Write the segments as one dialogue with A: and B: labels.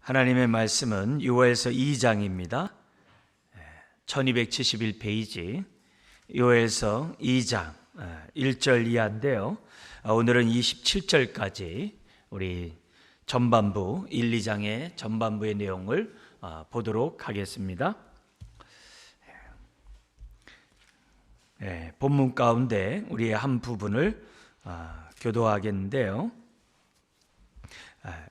A: 하나님의 말씀은 요엘서 2장입니다. 1271페이지 요엘서 2장 1절 이하인데요. 오늘은 27절까지 우리 전반부 1, 2장의 전반부의 내용을 보도록 하겠습니다. 본문 가운데 우리의 한 부분을 교도하겠는데요.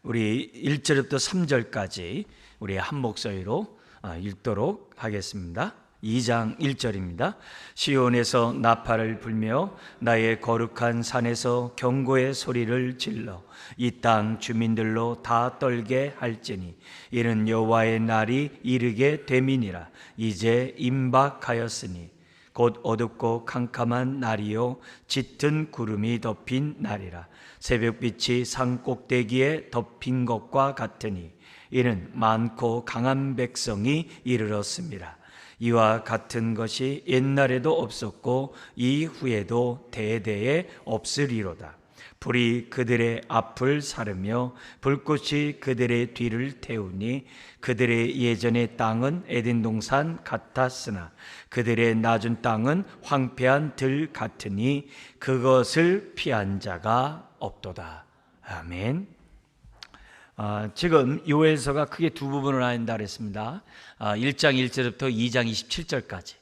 A: 우리 1절부터 3절까지 우리 한 목소리로 읽도록 하겠습니다. 2장 1절입니다. 시온에서 나팔을 불며 나의 거룩한 산에서 경고의 소리를 질러 이 땅 주민들로 다 떨게 할지니 이는 여호와의 날이 이르게 됨이니라. 이제 임박하였으니 곧 어둡고 캄캄한 날이요 짙은 구름이 덮인 날이라. 새벽빛이 산 꼭대기에 덮인 것과 같으니 이는 많고 강한 백성이 이르렀습니다. 이와 같은 것이 옛날에도 없었고 이후에도 대대에 없으리로다. 불이 그들의 앞을 사르며 불꽃이 그들의 뒤를 태우니 그들의 예전의 땅은 에덴 동산 같았으나 그들의 낮은 땅은 황폐한 들 같으니 그것을 피한 자가 없도다. 아멘. 지금 요엘서가 크게 두 부분을 나눈다 그랬습니다. 1장 1절부터 2장 27절까지.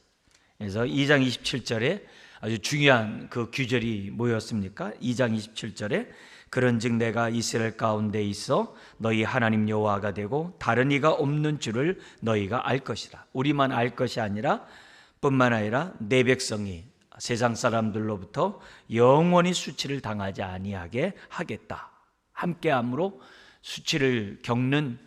A: 그래서 2장 27절에 아주 중요한 그 규절이 뭐였습니까? 2장 27절에 그런즉 내가 이스라엘 가운데 있어 너희 하나님 여호와가 되고 다른 이가 없는 줄을 너희가 알 것이라. 우리만 알 것이 아니라 뿐만 아니라 내 백성이 세상 사람들로부터 영원히 수치를 당하지 아니하게 하겠다. 함께함으로 수치를 겪는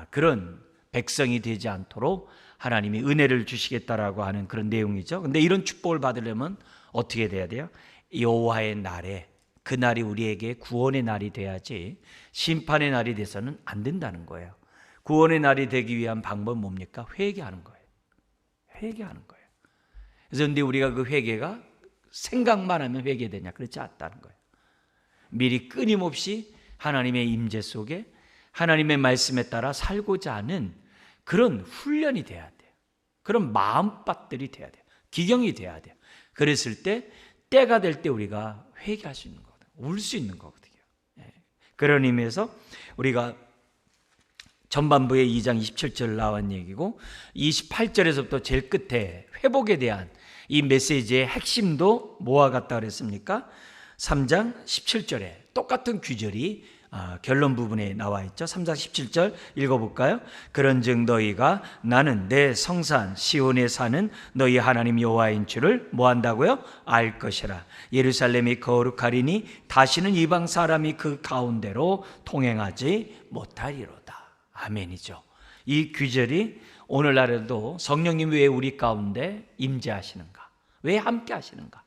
A: 그런 백성이 되지 않도록 하나님이 은혜를 주시겠다라고 하는 그런 내용이죠. 근데 이런 축복을 받으려면 어떻게 돼야 돼요? 여호와의 날에, 그 날이 우리에게 구원의 날이 돼야지 심판의 날이 돼서는 안 된다는 거예요. 구원의 날이 되기 위한 방법은 뭡니까? 회개하는 거예요. 회개하는 거예요. 그래서 근데 우리가 그 회개가 생각만 하면 회개되냐? 그렇지 않다는 거예요. 미리 끊임없이 하나님의 임재 속에 하나님의 말씀에 따라 살고자 하는 그런 훈련이 돼야 돼요. 그런 마음밭들이 돼야 돼요. 기경이 돼야 돼요. 그랬을 때 때가 될 때 우리가 회개할 수 있는 거거든요. 울 수 있는 거거든요. 그런 의미에서 우리가 전반부의 2장 27절 나온 얘기고 28절에서부터 제일 끝에 회복에 대한 이 메시지의 핵심도 뭐와 같다 그랬습니까? 3장 17절에 똑같은 규절이 결론 부분에 나와 있죠. 3장 17절 읽어볼까요? 그런즉 너희가 나는 내 성산 시온에 사는 너희 하나님 여호와인 줄을 뭐한다고요? 알 것이라. 예루살렘이 거룩하리니 다시는 이방 사람이 그 가운데로 통행하지 못하리로다. 아멘이죠. 이 규절이 오늘날에도 성령님이 왜 우리 가운데 임재하시는가? 왜 함께 하시는가?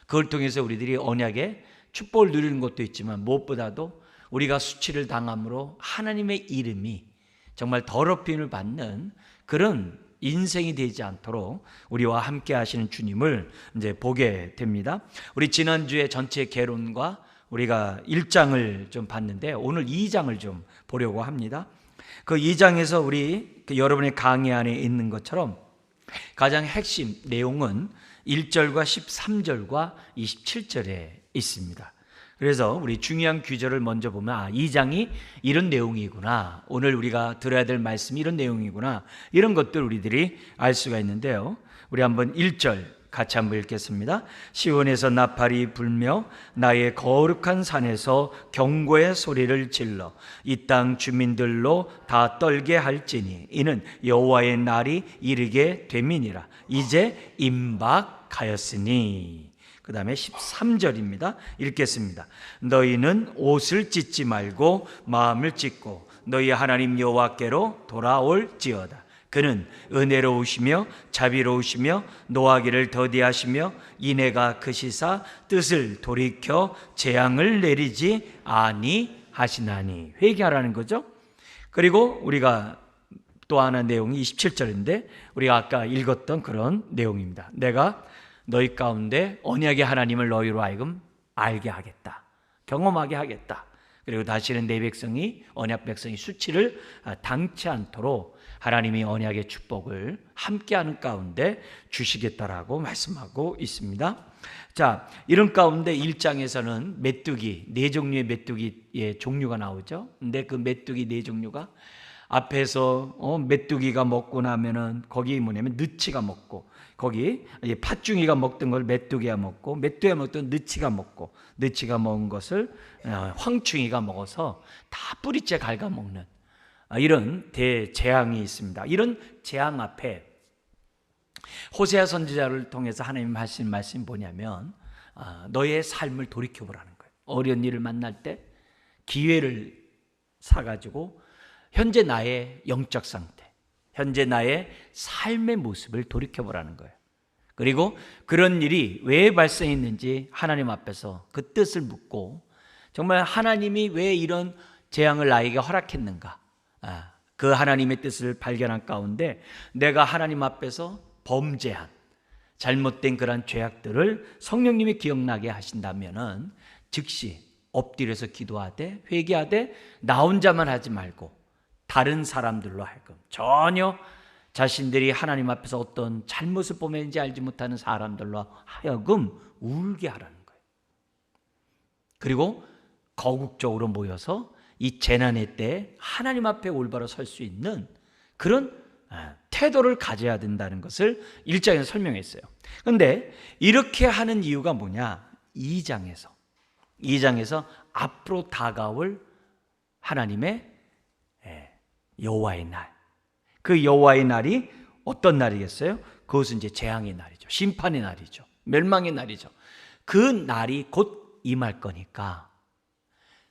A: 그걸 통해서 우리들이 언약의 축복을 누리는 것도 있지만 무엇보다도 우리가 수치를 당함으로 하나님의 이름이 정말 더럽힘을 받는 그런 인생이 되지 않도록 우리와 함께 하시는 주님을 이제 보게 됩니다. 우리 지난주에 전체 개론과 우리가 1장을 좀 봤는데 오늘 2장을 좀 보려고 합니다. 그 2장에서 우리 여러분의 강의 안에 있는 것처럼 가장 핵심 내용은 1절과 13절과 27절에 있습니다. 그래서 우리 중요한 규절을 먼저 보면 2장이 이런 내용이구나, 오늘 우리가 들어야 될 말씀이 이런 내용이구나, 이런 것들 우리들이 알 수가 있는데요. 우리 한번 1절 같이 한번 읽겠습니다. 시온에서 나팔이 불며 나의 거룩한 산에서 경고의 소리를 질러 이 땅 주민들로 다 떨게 할지니 이는 여호와의 날이 이르게 됨이니라. 이제 임박하였으니. 그 다음에 13절입니다. 읽겠습니다. 너희는 옷을 찢지 말고 마음을 찢고 너희 하나님 여호와께로 돌아올지어다. 그는 은혜로우시며 자비로우시며 노하기를 더디하시며 인애가 크시사 뜻을 돌이켜 재앙을 내리지 아니하시나니. 회개하라는 거죠. 그리고 우리가 또 하나 내용이 27절인데 우리가 아까 읽었던 그런 내용입니다. 내가 너희 가운데 언약의 하나님을 너희로 하여금 알게 하겠다, 경험하게 하겠다. 그리고 다시는 내 백성이 언약 백성이 수치를 당치 않도록 하나님이 언약의 축복을 함께하는 가운데 주시겠다라고 말씀하고 있습니다. 자, 이런 가운데 1장에서는 메뚜기, 네 종류의 메뚜기의 종류가 나오죠. 근데 그 메뚜기 네 종류가 앞에서 메뚜기가 먹고 나면은 거기 뭐냐면 느치가 먹고, 거기 팥중이가 먹던 걸 메뚜기가 먹고, 메뚜기가 먹던 느치가 먹고, 느치가 먹은 것을 황충이가 먹어서 다 뿌리째 갉아먹는 이런 대재앙이 있습니다. 이런 재앙 앞에 호세아 선지자를 통해서 하나님 하신 말씀이 뭐냐면 너의 삶을 돌이켜보라는 거예요. 어려운 일을 만날 때 기회를 사가지고 현재 나의 영적 상태, 현재 나의 삶의 모습을 돌이켜보라는 거예요. 그리고 그런 일이 왜 발생했는지 하나님 앞에서 그 뜻을 묻고, 정말 하나님이 왜 이런 재앙을 나에게 허락했는가, 그 하나님의 뜻을 발견한 가운데 내가 하나님 앞에서 범죄한 잘못된 그런 죄악들을 성령님이 기억나게 하신다면은 즉시 엎드려서 기도하되 회개하되 나 혼자만 하지 말고 다른 사람들로 하여금, 전혀 자신들이 하나님 앞에서 어떤 잘못을 범했는지 알지 못하는 사람들로 하여금 울게 하라는 거예요. 그리고 거국적으로 모여서 이 재난의 때 하나님 앞에 올바로 설 수 있는 그런 태도를 가져야 된다는 것을 1장에서 설명했어요. 그런데 이렇게 하는 이유가 뭐냐? 2장에서 앞으로 다가올 하나님의 여호와의 날, 그 여호와의 날이 어떤 날이겠어요? 그것은 이제 재앙의 날이죠. 심판의 날이죠. 멸망의 날이죠. 그 날이 곧 임할 거니까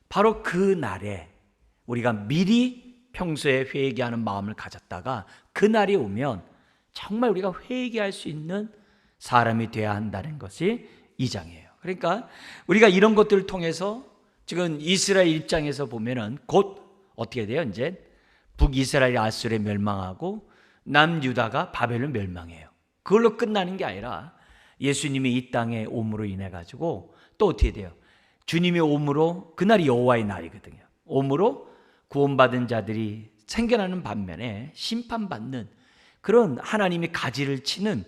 A: 바로 그 날에 우리가 미리 평소에 회개하는 마음을 가졌다가 그 날이 오면 정말 우리가 회개할 수 있는 사람이 되어야 한다는 것이 2장이에요. 그러니까 우리가 이런 것들을 통해서 지금 이스라엘 입장에서 보면은 곧 어떻게 돼요? 이제 북이스라엘 아수르에 멸망하고 남유다가 바벨로 멸망해요. 그걸로 끝나는 게 아니라 예수님이 이 땅에 옴으로 인해 가지고 또 어떻게 돼요? 주님이 옴으로, 그날이 여호와의 날이거든요. 옴으로 구원받은 자들이 생겨나는 반면에 심판받는 그런 하나님이 가지를 치는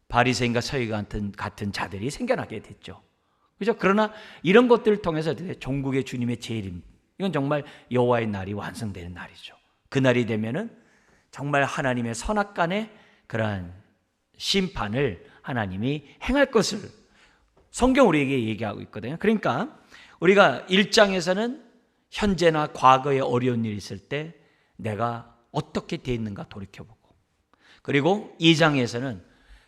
A: 바리새인과 서기관 같은 자들이 생겨나게 됐죠. 그렇죠? 그러나 이런 것들을 통해서 종국의 주님의 재림, 이건 정말 여호와의 날이 완성되는 날이죠. 그 날이 되면은 정말 하나님의 선악간의 그러한 심판을 하나님이 행할 것을 성경 우리에게 얘기하고 있거든요. 그러니까 우리가 1장에서는 현재나 과거에 어려운 일이 있을 때 내가 어떻게 대했는가 돌이켜보고, 그리고 2장에서는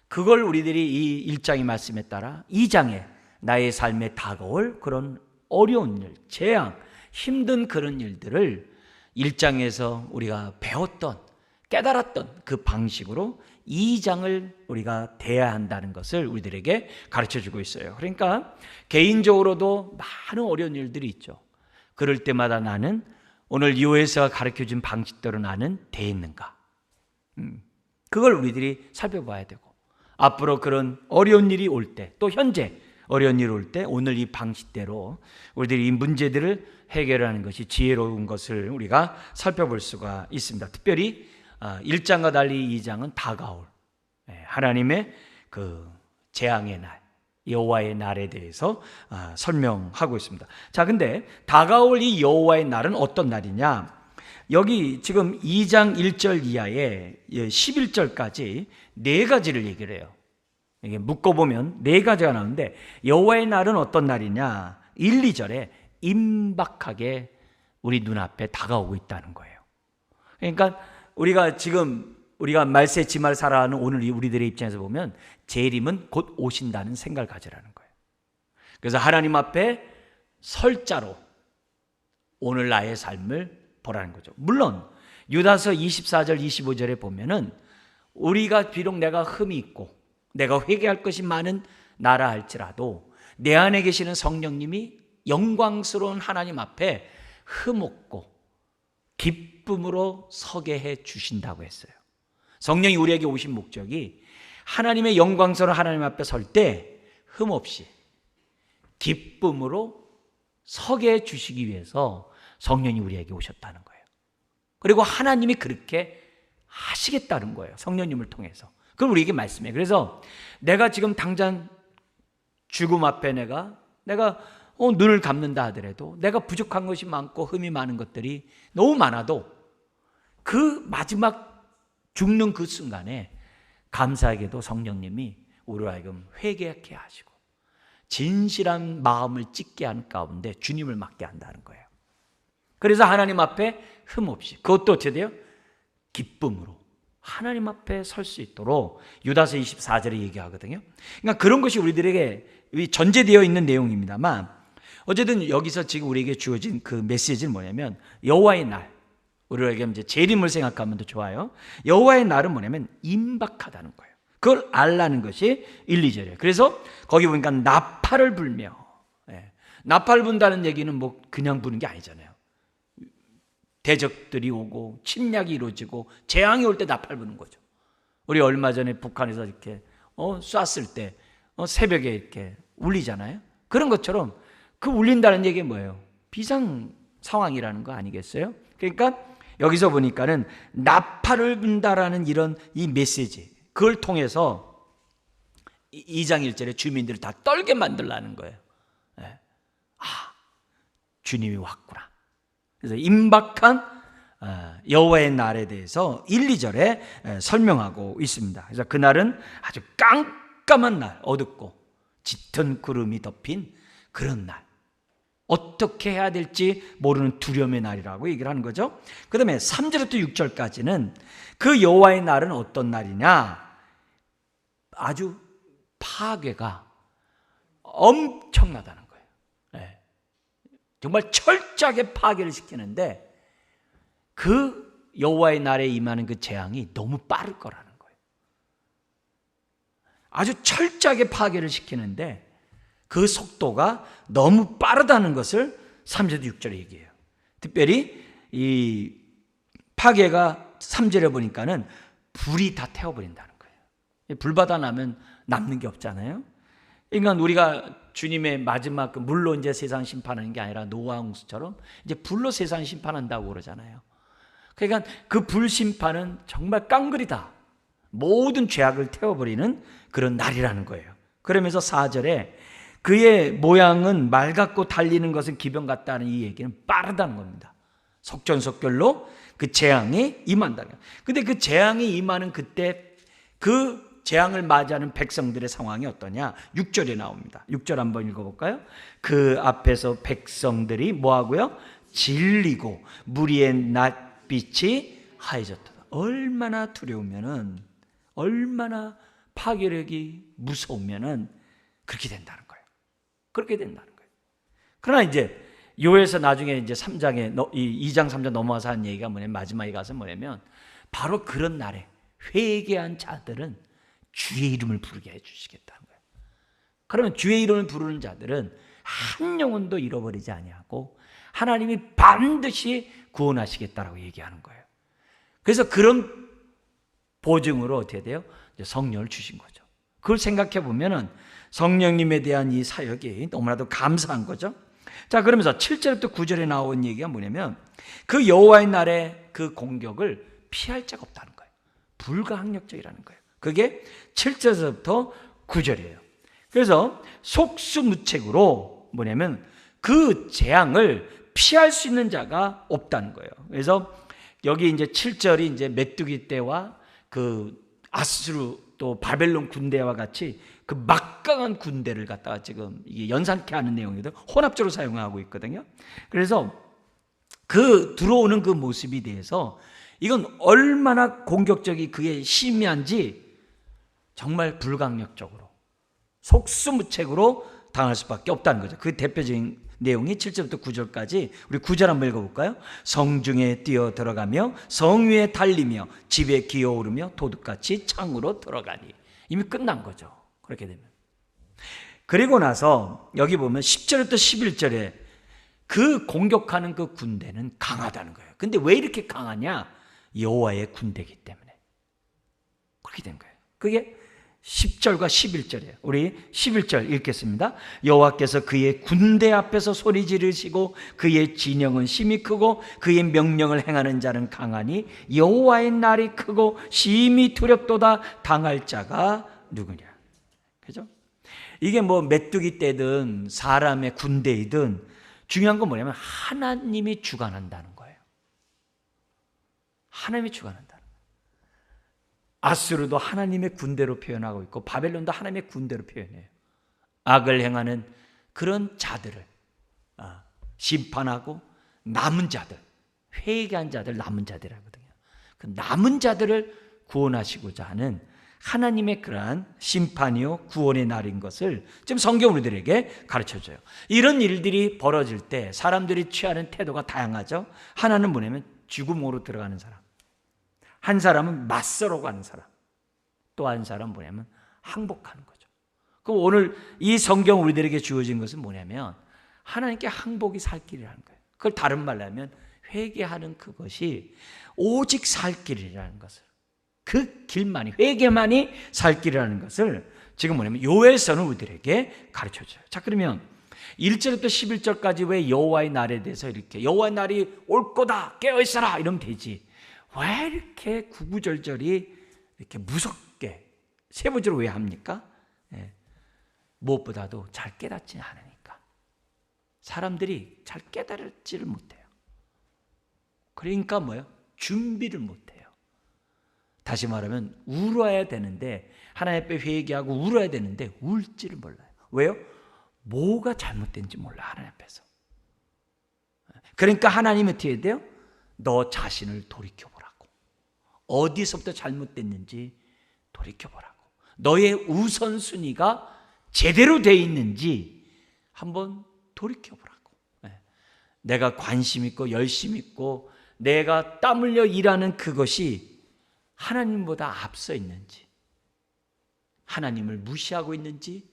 A: 그걸 우리들이 이 1장의 말씀에 따라 2장에 나의 삶에 다가올 그런 어려운 일, 재앙, 힘든 그런 일들을 1장에서 우리가 배웠던, 깨달았던 그 방식으로 2장을 우리가 대해야 한다는 것을 우리들에게 가르쳐주고 있어요. 그러니까 개인적으로도 많은 어려운 일들이 있죠. 그럴 때마다 나는 오늘 요에서가 가르쳐준 방식대로 나는 대했는가, 그걸 우리들이 살펴봐야 되고, 앞으로 그런 어려운 일이 올 때, 또 현재 어려운 일이 올 때 오늘 이 방식대로 우리들이 이 문제들을 해결하는 것이 지혜로운 것을 우리가 살펴볼 수가 있습니다. 특별히 1장과 달리 2장은 다가올 하나님의 그 재앙의 날, 여호와의 날에 대해서 설명하고 있습니다. 자, 근데 다가올 이 여호와의 날은 어떤 날이냐? 여기 지금 2장 1절 이하에 11절까지 네 가지를 얘기를 해요. 이게 묶어보면 네 가지가 나오는데, 여호와의 날은 어떤 날이냐? 1, 2절에 임박하게 우리 눈앞에 다가오고 있다는 거예요. 그러니까 우리가 말세 지말 살아가는 오늘 우리들의 입장에서 보면 재림은 곧 오신다는 생각을 가지라는 거예요. 그래서 하나님 앞에 설자로 오늘 나의 삶을 보라는 거죠. 물론 유다서 24절 25절에 보면은 우리가 비록 내가 흠이 있고 내가 회개할 것이 많은 나라 할지라도 내 안에 계시는 성령님이 영광스러운 하나님 앞에 흠없고 기쁨으로 서게 해 주신다고 했어요. 성령이 우리에게 오신 목적이 하나님의 영광스러운 하나님 앞에 설 때 흠없이 기쁨으로 서게 해 주시기 위해서 성령이 우리에게 오셨다는 거예요. 그리고 하나님이 그렇게 하시겠다는 거예요. 성령님을 통해서. 그걸 우리에게 말씀해요. 그래서 내가 지금 당장 죽음 앞에 내가 눈을 감는다 하더라도 내가 부족한 것이 많고 흠이 많은 것들이 너무 많아도 그 마지막 죽는 그 순간에 감사하게도 성령님이 우리로 하여금 회개하게 하시고 진실한 마음을 찢게 하는 가운데 주님을 맡게 한다는 거예요. 그래서 하나님 앞에 흠 없이, 그것도 어떻게 돼요? 기쁨으로 하나님 앞에 설 수 있도록 유다서 24절에 얘기하거든요. 그러니까 그런 것이 우리들에게 전제되어 있는 내용입니다만, 어쨌든 여기서 지금 우리에게 주어진 그 메시지는 뭐냐면 여호와의 날, 우리에게 이제 재림을 생각하면 더 좋아요. 여호와의 날은 뭐냐면 임박하다는 거예요. 그걸 알라는 것이 1, 2절이에요. 그래서 거기 보니까 나팔을 불며, 나팔 분다는 얘기는 뭐 그냥 부는 게 아니잖아요. 대적들이 오고 침략이 이루어지고 재앙이 올 때 나팔 부는 거죠. 우리 얼마 전에 북한에서 이렇게 쐈을 때 새벽에 이렇게 울리잖아요. 그런 것처럼 그 울린다는 얘기는 뭐예요? 비상 상황이라는 거 아니겠어요? 그러니까 여기서 보니까는 나팔을 분다라는 이런 이 메시지, 그걸 통해서 2장 1절에 주민들을 다 떨게 만들라는 거예요. 주님이 왔구나. 그래서 임박한 여호와의 날에 대해서 1, 2절에 설명하고 있습니다. 그래서 그날은 아주 깜깜한 날, 어둡고 짙은 구름이 덮인 그런 날, 어떻게 해야 될지 모르는 두려움의 날이라고 얘기를 하는 거죠. 그 다음에 3절부터 6절까지는 그 여호와의 날은 어떤 날이냐, 아주 파괴가 엄청나다는 거예요. 정말 철저하게 파괴를 시키는데 그 여호와의 날에 임하는 그 재앙이 너무 빠를 거라는 거예요. 아주 철저하게 파괴를 시키는데 그 속도가 너무 빠르다는 것을 3절에서 6절에 얘기해요. 특별히 이 파괴가 3절에 보니까는 불이 다 태워버린다는 거예요. 불바다 나면 남는 게 없잖아요. 그러니까 우리가 주님의 마지막 물로 이제 세상 심판하는 게 아니라 노아 홍수처럼 이제 불로 세상 심판한다고 그러잖아요. 그러니까 그 불 심판은 정말 깡그리다, 모든 죄악을 태워버리는 그런 날이라는 거예요. 그러면서 4절에 그의 모양은 말 같고 달리는 것은 기병 같다는 이 얘기는 빠르다는 겁니다. 속전속결로 그 재앙이 임한다. 근데 그 재앙이 임하는 그때 그 재앙을 맞이하는 백성들의 상황이 어떠냐? 6절에 나옵니다. 6절 한번 읽어볼까요? 그 앞에서 백성들이 뭐하고요? 질리고 무리의 낯빛이 하얘졌다. 얼마나 두려우면은, 얼마나 파괴력이 무서우면은 그렇게 된다는 거예요. 그렇게 된다는 거예요. 그러나 이제 요에서 나중에 이제 3장에 2장 3장 넘어와서 한 얘기가 뭐냐면, 마지막에 가서 뭐냐면 바로 그런 날에 회개한 자들은 주의 이름을 부르게 해주시겠다는 거예요. 그러면 주의 이름을 부르는 자들은 한 영혼도 잃어버리지 아니하고 하나님이 반드시 구원하시겠다라고 얘기하는 거예요. 그래서 그런 보증으로 어떻게 돼요? 이제 성령을 주신 거죠. 그걸 생각해 보면은 성령님에 대한 이 사역이 너무나도 감사한 거죠. 자, 그러면서 7절부터 9절에 나온 얘기가 뭐냐면 그 여호와의 날에 그 공격을 피할 자가 없다는 거예요. 불가항력적이라는 거예요. 그게 7절부터 9절이에요. 그래서 속수무책으로 뭐냐면 그 재앙을 피할 수 있는 자가 없다는 거예요. 그래서 여기 이제 7절이 이제 메뚜기 떼와 그 아수르 또 바벨론 군대와 같이 그 막강한 군대를 갖다가 지금 이게 연상케 하는 내용이거든요. 혼합적으로 사용하고 있거든요. 그래서 그 들어오는 그 모습에 대해서 이건 얼마나 공격적이 그게 심한지 정말 불강력적으로 속수무책으로 당할 수밖에 없다는 거죠. 그 대표적인 내용이 7절부터 9절까지 우리 9절 한번 읽어볼까요? 성중에 뛰어 들어가며 성 위에 달리며 집에 기어오르며 도둑같이 창으로 들어가니. 이미 끝난 거죠. 그렇게 되면. 그리고 나서 여기 보면 10절부터 11절에 그 공격하는 그 군대는 강하다는 거예요. 근데 왜 이렇게 강하냐? 여호와의 군대이기 때문에 그렇게 된 거예요. 그게 10절과 11절이에요. 우리 11절 읽겠습니다. 여호와께서 그의 군대 앞에서 소리 지르시고 그의 진영은 심히 크고 그의 명령을 행하는 자는 강하니 여호와의 날이 크고 심히 두렵도다. 당할 자가 누구냐. 그죠? 이게 뭐 메뚜기 떼든 사람의 군대이든 중요한 건 뭐냐면 하나님이 주관한다는 거예요. 하나님이 주관한다는 거예요. 아수르도 하나님의 군대로 표현하고 있고 바벨론도 하나님의 군대로 표현해요. 악을 행하는 그런 자들을 심판하고 남은 자들, 회개한 자들, 남은 자들이라거든요. 그 남은 자들을 구원하시고자 하는 하나님의 그러한 심판이요 구원의 날인 것을 지금 성경 우리들에게 가르쳐줘요. 이런 일들이 벌어질 때 사람들이 취하는 태도가 다양하죠. 하나는 뭐냐면 죽음으로 들어가는 사람, 한 사람은 맞서러 가는 사람, 또 한 사람은 뭐냐면 항복하는 거죠. 그럼 오늘 이 성경 우리들에게 주어진 것은 뭐냐면 하나님께 항복이 살 길이라는 거예요. 그걸 다른 말로 하면 회개하는 그것이 오직 살 길이라는 것을, 그 길만이, 회개만이 살 길이라는 것을 지금 뭐냐면 요엘서는 우리들에게 가르쳐줘요. 자, 그러면 1절부터 11절까지 왜 여호와의 날에 대해서 이렇게 여호와의 날이 올 거다 깨어있어라 이러면 되지, 왜 이렇게 구구절절이 이렇게 무섭게 세 번째로 왜 합니까? 무엇보다도 잘 깨닫지 않으니까. 사람들이 잘 깨달지를 못해요. 그러니까 뭐예요? 준비를 못해요. 다시 말하면 울어야 되는데, 하나님 앞에 회개하고 울어야 되는데 울지를 몰라요. 왜요? 뭐가 잘못된지 몰라, 하나님 앞에서. 그러니까 하나님이 어떻게 해야 돼요? 너 자신을 돌이켜보라고. 어디서부터 잘못됐는지 돌이켜보라고. 너의 우선순위가 제대로 되어 있는지 한번 돌이켜보라고. 내가 관심 있고 열심 있고 내가 땀 흘려 일하는 그것이 하나님보다 앞서 있는지, 하나님을 무시하고 있는지,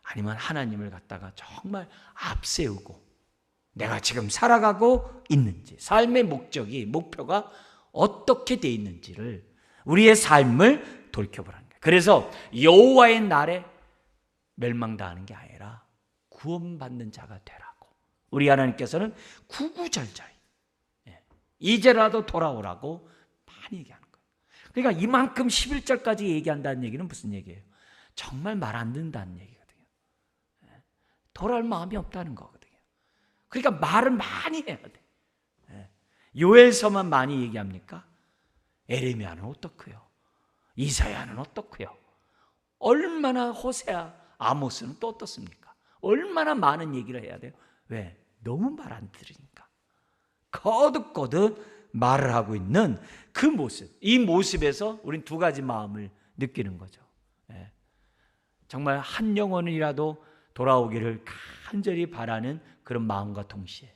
A: 아니면 하나님을 갖다가 정말 앞세우고 내가 지금 살아가고 있는지, 삶의 목적이, 목표가 어떻게 되어 있는지를, 우리의 삶을 돌이켜보라는 거예요. 그래서 여호와의 날에 멸망당하는 게 아니라 구원받는 자가 되라고 우리 하나님께서는 구구절절 이제라도 돌아오라고 많이 얘기하는 거예요. 그러니까 이만큼 11절까지 얘기한다는 얘기는 무슨 얘기예요? 정말 말 안 듣는다는 얘기거든요. 돌아올 마음이 없다는 거거든요. 그러니까 말을 많이 해야 돼. 요엘서만 많이 얘기합니까? 에레미야는 어떻고요? 이사야는 어떻고요? 얼마나, 호세아, 아모스는 또 어떻습니까? 얼마나 많은 얘기를 해야 돼요? 왜? 너무 말 안 들으니까. 거듭거듭 말을 하고 있는 그 모습, 이 모습에서 우린 두 가지 마음을 느끼는 거죠. 정말 한 영혼이라도 돌아오기를 간절히 바라는 그런 마음과 동시에,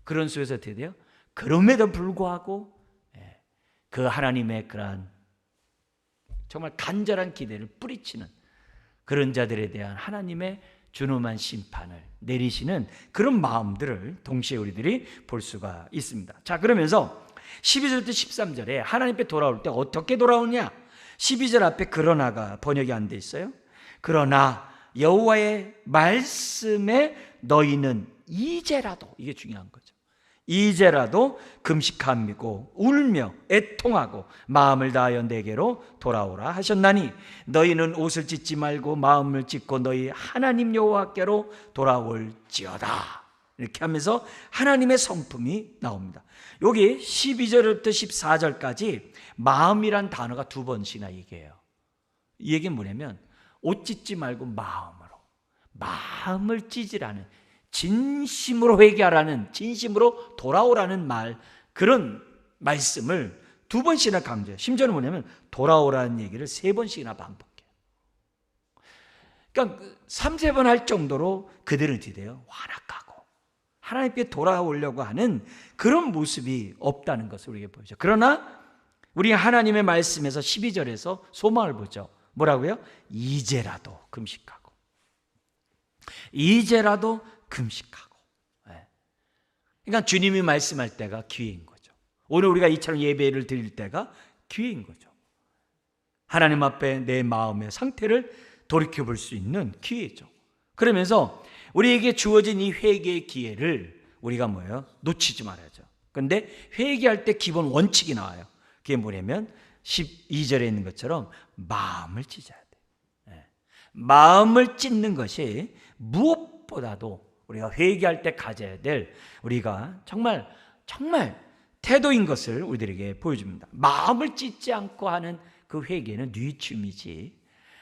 A: 그런 속에서 어떻게 돼요? 그럼에도 불구하고 그 하나님의 그러한 정말 간절한 기대를 뿌리치는 그런 자들에 대한 하나님의 준엄한 심판을 내리시는 그런 마음들을 동시에 우리들이 볼 수가 있습니다. 자, 그러면서 12절부터 13절에 하나님 앞에 돌아올 때 어떻게 돌아오냐? 12절 앞에 그러나가 번역이 안 돼 있어요. 그러나 여호와의 말씀에 너희는 이제라도, 이게 중요한 거죠. 이제라도 금식하고 울며 애통하고 마음을 다하여 내게로 돌아오라 하셨나니 너희는 옷을 찢지 말고 마음을 찢고 너희 하나님 여호와께로 돌아올지어다. 이렇게 하면서 하나님의 성품이 나옵니다. 여기 12절부터 14절까지 마음이란 단어가 두 번씩이나 얘기해요. 이 얘기는 뭐냐면 옷 찢지 말고 마음으로, 마음을 찢으라는, 진심으로 회개하라는, 진심으로 돌아오라는 말, 그런 말씀을 두 번씩이나 강조해요. 심지어는 뭐냐면 돌아오라는 얘기를 세 번씩이나 반복해요. 그러니까 3-4번 할 정도로 그들은 어떻게 돼요? 완악하고 하나님께 돌아오려고 하는 그런 모습이 없다는 것을 우리에게 보여줘. 그러나 우리 하나님의 말씀에서 12절에서 소망을 보죠. 뭐라고요? 이제라도 금식하고, 이제라도 금식하고. 그러니까 주님이 말씀할 때가 기회인 거죠. 오늘 우리가 이처럼 예배를 드릴 때가 기회인 거죠. 하나님 앞에 내 마음의 상태를 돌이켜볼 수 있는 기회죠. 그러면서 우리에게 주어진 이 회개의 기회를 우리가 뭐예요? 놓치지 말아야죠. 그런데 회개할 때 기본 원칙이 나와요. 그게 뭐냐면 12절에 있는 것처럼 마음을 찢어야 돼. 마음을 찢는 것이 무엇보다도 우리가 회개할 때 가져야 될 우리가 정말 태도인 것을 우리들에게 보여줍니다. 마음을 찢지 않고 하는 그 회개는 뉘우침이지,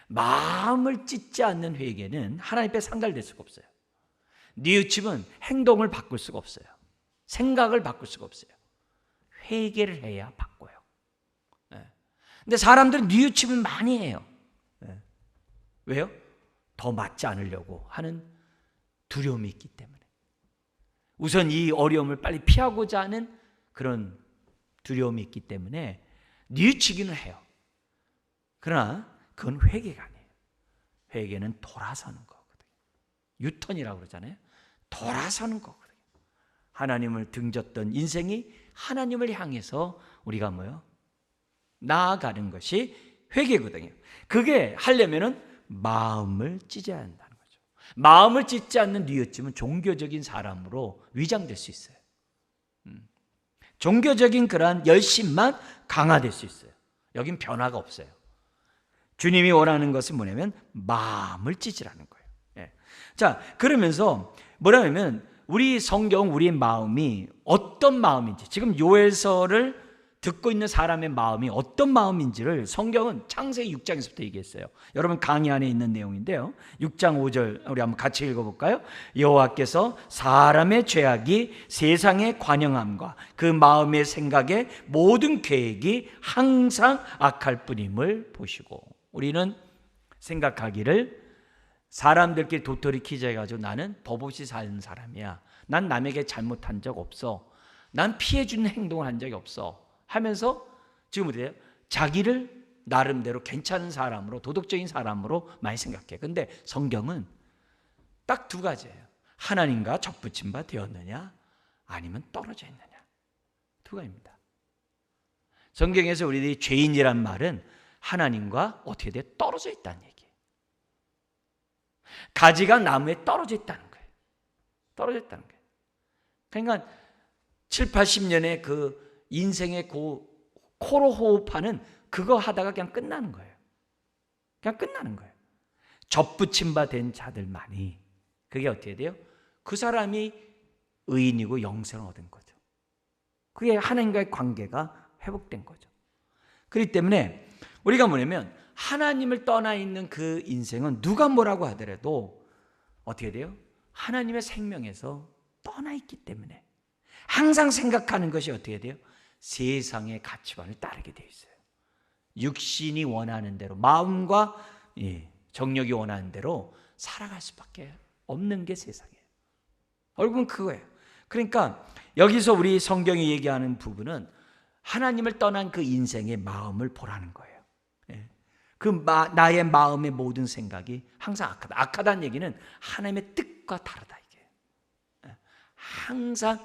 A: 마음을 찢지 않는 회개는 하나님 앞에 상달될 수가 없어요. 뉘우침은 행동을 바꿀 수가 없어요. 생각을 바꿀 수가 없어요. 회개를 해야 바꿔요. 근데 사람들은 뉘우침을 많이 해요. 왜요? 더 맞지 않으려고 하는 두려움이 있기 때문에. 우선 이 어려움을 빨리 피하고자 하는 그런 두려움이 있기 때문에 뉘우치기는 해요. 그러나 그건 회개가 아니에요. 회개는 돌아서는 거거든요. 유턴이라고 그러잖아요. 돌아서는 거거든요. 하나님을 등졌던 인생이 하나님을 향해서 우리가 나아가는 것이 회개거든요. 그게 하려면은 마음을 찢어야 한다는 거죠. 마음을 찢지 않는 뉘우침은 종교적인 사람으로 위장될 수 있어요. 종교적인 그러한 열심만 강화될 수 있어요. 여긴 변화가 없어요. 주님이 원하는 것은 뭐냐면 마음을 찢으라는 거예요. 자, 그러면서 뭐냐면 우리 성경, 우리의 마음이 어떤 마음인지, 지금 요엘서를 듣고 있는 사람의 마음이 어떤 마음인지를 성경은 창세기 6장에서부터 얘기했어요. 여러분 강의 안에 있는 내용인데요. 6장 5절 우리 한번 같이 읽어볼까요? 여호와께서 사람의 죄악이 세상의 관영함과 그 마음의 생각의 모든 계획이 항상 악할 뿐임을 보시고. 우리는 생각하기를 사람들끼리 도토리 키재가지고 나는 법 없이 사는 사람이야. 난 남에게 잘못한 적 없어. 난 피해주는 행동을 한 적이 없어. 하면서 지금 어때요? 자기를 나름대로 괜찮은 사람으로, 도덕적인 사람으로 많이 생각해. 근데 성경은 딱 두 가지예요. 하나님과 접붙임 바 되었느냐, 아니면 떨어져 있느냐. 두 가지입니다. 성경에서 우리들이 죄인이란 말은 하나님과 어떻게 돼? 떨어져 있다는 얘기예요. 가지가 나무에 떨어져 있다는 거예요. 떨어져 있다는 거예요. 그러니까 7, 80년의 그 인생의 코로 호흡하는 그거 하다가 그냥 끝나는 거예요. 그냥 끝나는 거예요. 접붙임 바 된 자들만이, 그게 어떻게 돼요? 그 사람이 의인이고 영생을 얻은 거죠. 그게 하나님과의 관계가 회복된 거죠. 그렇기 때문에 우리가 뭐냐면 하나님을 떠나 있는 그 인생은 누가 뭐라고 하더라도 어떻게 돼요? 하나님의 생명에서 떠나 있기 때문에 항상 생각하는 것이 어떻게 돼요? 세상의 가치관을 따르게 되어 있어요. 육신이 원하는 대로, 마음과 정력이 원하는 대로 살아갈 수밖에 없는 게 세상이에요. 결국은 그거예요. 그러니까 여기서 우리 성경이 얘기하는 부분은 하나님을 떠난 그 인생의 마음을 보라는 거예요. 나의 마음의 모든 생각이 항상 악하다. 악하다는 얘기는 하나님의 뜻과 다르다 이게. 항상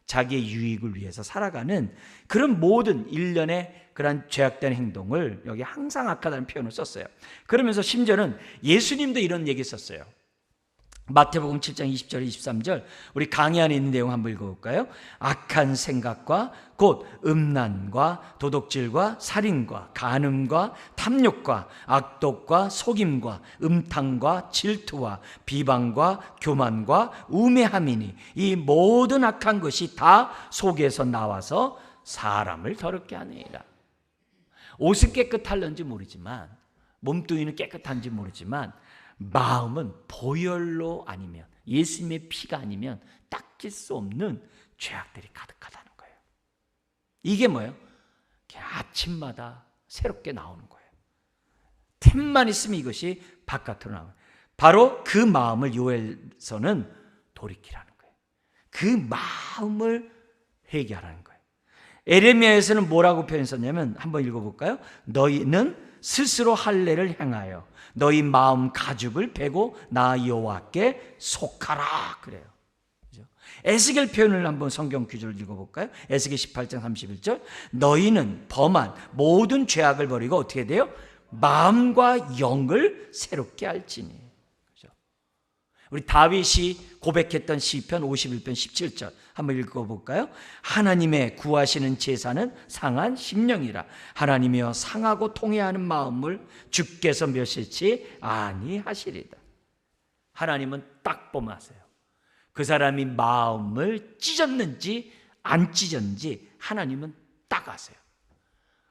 A: 자기의 유익을 위해서 살아가는 그런 모든 일련의 그런 죄악된 행동을 여기 항상 악하다는 표현을 썼어요. 그러면서 심지어는 예수님도 이런 얘기 썼어요. 마태복음 7장 20절 23절 우리 강의 안에 있는 내용 한번 읽어볼까요? 악한 생각과 곧 음란과 도둑질과 살인과 간음과 탐욕과 악독과 속임과 음탕과 질투와 비방과 교만과 우매함이니 이 모든 악한 것이 다 속에서 나와서 사람을 더럽게 하느니라. 옷은 깨끗할런지 모르지만, 몸뚱이는 깨끗한지 모르지만 마음은 보혈로 아니면 예수님의 피가 아니면 닦일 수 없는 죄악들이 가득하다는 거예요. 이게 뭐예요? 아침마다 새롭게 나오는 거예요. 틈만 있으면 이것이 바깥으로 나오는 거예요. 바로 그 마음을 요엘서는 돌이키라는 거예요. 그 마음을 회개하라는 거예요. 에레미야에서는 뭐라고 표현했었냐면 한번 읽어볼까요? 너희는 스스로 할례를 행하여 너희 마음 가죽을 베고 나 여호와께 속하라 그래요. 그렇죠? 에스겔 표현을 한번 성경 구절을 읽어볼까요? 에스겔 18장 31절 너희는 범한 모든 죄악을 버리고 어떻게 돼요? 마음과 영을 새롭게 할지니. 그죠? 우리 다윗이 고백했던 시편 51편 17절 한번 읽어볼까요? 하나님의 구하시는 제사는 상한 심령이라. 하나님이여 상하고 통회하는 마음을 주께서 멸시치 아니하시리다. 하나님은 딱 보면 아세요. 그 사람이 마음을 찢었는지 안 찢었는지 하나님은 딱 아세요.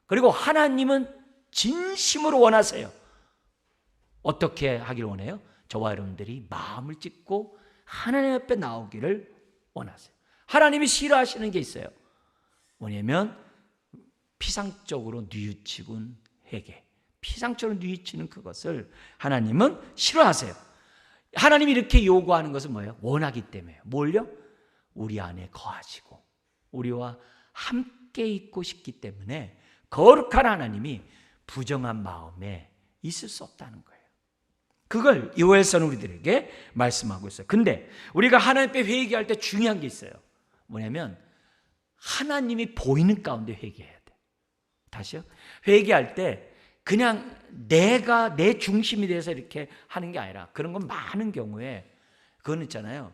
A: 그리고 하나님은 진심으로 원하세요. 어떻게 하길 원해요? 저와 여러분들이 마음을 찢고 하나님 앞에 나오기를 원하세요. 하나님이 싫어하시는 게 있어요. 뭐냐면 피상적으로 뉘우치군 회개, 피상적으로 뉘우치는 그것을 하나님은 싫어하세요. 하나님이 이렇게 요구하는 것은 뭐예요? 원하기 때문에. 뭘요? 우리 안에 거하시고 우리와 함께 있고 싶기 때문에 거룩한 하나님이 부정한 마음에 있을 수 없다는 거예요. 그걸 요엘서는 우리들에게 말씀하고 있어요. 근데 우리가 하나님 앞에 회개할 때 중요한 게 있어요. 뭐냐면 하나님이 보이는 가운데 회개해야 돼요. 다시요. 회개할 때 그냥 내가 내 중심이 돼서 이렇게 하는 게 아니라, 그런 건 많은 경우에 그건 있잖아요.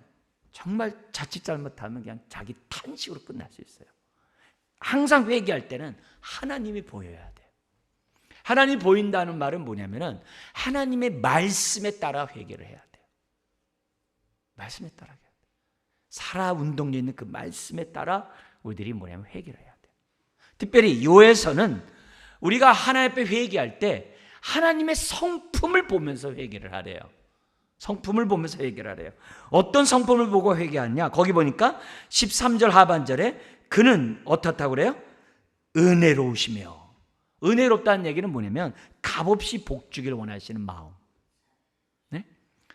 A: 정말 자칫 잘못하면 그냥 자기 탄식으로 끝날 수 있어요. 항상 회개할 때는 하나님이 보여야 돼요. 하나님이 보인다는 말은 뭐냐면은 하나님의 말씀에 따라 회개를 해야 돼요. 말씀에 따라 해야 돼요. 살아 운동에 있는 그 말씀에 따라 우리들이 뭐냐면 회개를 해야 돼요. 특별히 요에서는 우리가 하나님 앞에 회개할 때 하나님의 성품을 보면서 회개를 하래요. 성품을 보면서 회개를 하래요. 어떤 성품을 보고 회개하냐? 거기 보니까 13절 하반절에 그는 어떻다고 그래요? 은혜로우시며. 은혜롭다는 얘기는 뭐냐면 값없이 복 주기를 원하시는 마음. 네?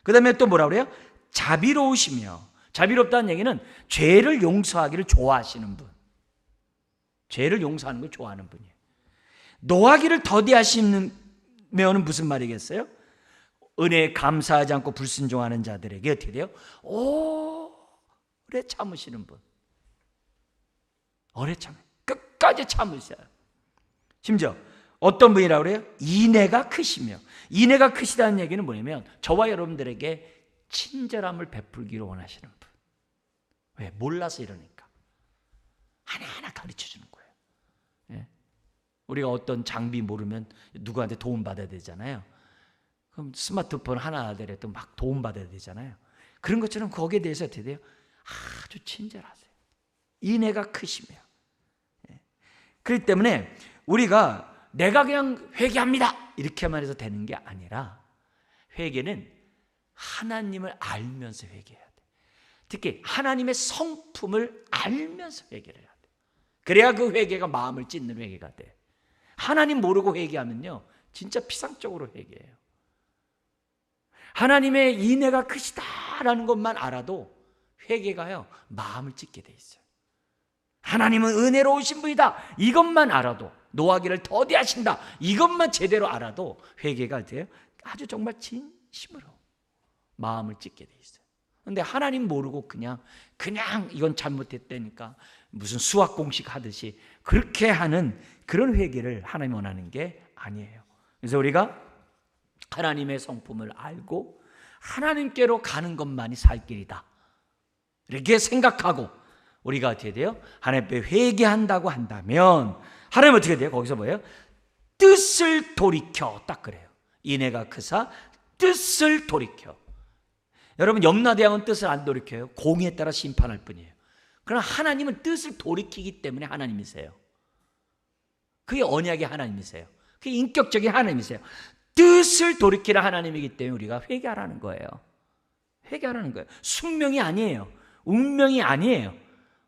A: 그 다음에 또 뭐라고 그래요? 자비로우시며. 자비롭다는 얘기는 죄를 용서하기를 좋아하시는 분. 죄를 용서하는 걸 좋아하는 분이에요. 노하기를 더디하시면은 무슨 말이겠어요? 은혜에 감사하지 않고 불순종하는 자들에게 어떻게 돼요? 오래 참으시는 분. 오래 참아요. 끝까지 참으셔요. 심지어 어떤 분이라고 그래요? 인애가 크시며. 인애가 크시다는 얘기는 뭐냐면 저와 여러분들에게 친절함을 베풀기를 원하시는 분. 왜? 몰라서 이러니까 하나하나 가르쳐주는 거예요. 예? 우리가 어떤 장비 모르면 누구한테 도움받아야 되잖아요. 그럼 스마트폰 하나 하더라도 막 도움받아야 되잖아요. 그런 것처럼 거기에 대해서 어떻게 돼요? 아주 친절하세요. 인애가 크시며. 그렇기 때문에 우리가 내가 그냥 회개합니다 이렇게만 해서 되는 게 아니라, 회개는 하나님을 알면서 회개해야 돼. 특히 하나님의 성품을 알면서 회개를 해야 돼. 그래야 그 회개가 마음을 찢는 회개가 돼. 하나님 모르고 회개하면요 진짜 피상적으로 회개해요. 하나님의 인애가 크시다라는 것만 알아도 회개가요 마음을 찢게 돼 있어요. 하나님은 은혜로우신 분이다 이것만 알아도, 노하기를 더디하신다 이것만 제대로 알아도 회개가 돼요. 아주 정말 진심으로 마음을 찢게 돼 있어요. 그런데 하나님 모르고 그냥 이건 잘못했다니까 무슨 수학 공식 하듯이 그렇게 하는 그런 회개를 하나님 원하는 게 아니에요. 그래서 우리가 하나님의 성품을 알고 하나님께로 가는 것만이 살 길이다 이렇게 생각하고 우리가 어떻게 돼요? 하나님 앞에 회개한다고 한다면 하나님 어떻게 돼요? 거기서 뭐예요? 뜻을 돌이켜. 딱 그래요. 인애가 크사 뜻을 돌이켜. 여러분 염라대왕은 뜻을 안 돌이켜요. 공의에 따라 심판할 뿐이에요. 그러나 하나님은 뜻을 돌이키기 때문에 하나님이세요. 그게 언약의 하나님이세요. 그게 인격적인 하나님이세요. 뜻을 돌이키는 하나님이기 때문에 우리가 회개하라는 거예요. 회개하라는 거예요. 숙명이 아니에요. 운명이 아니에요.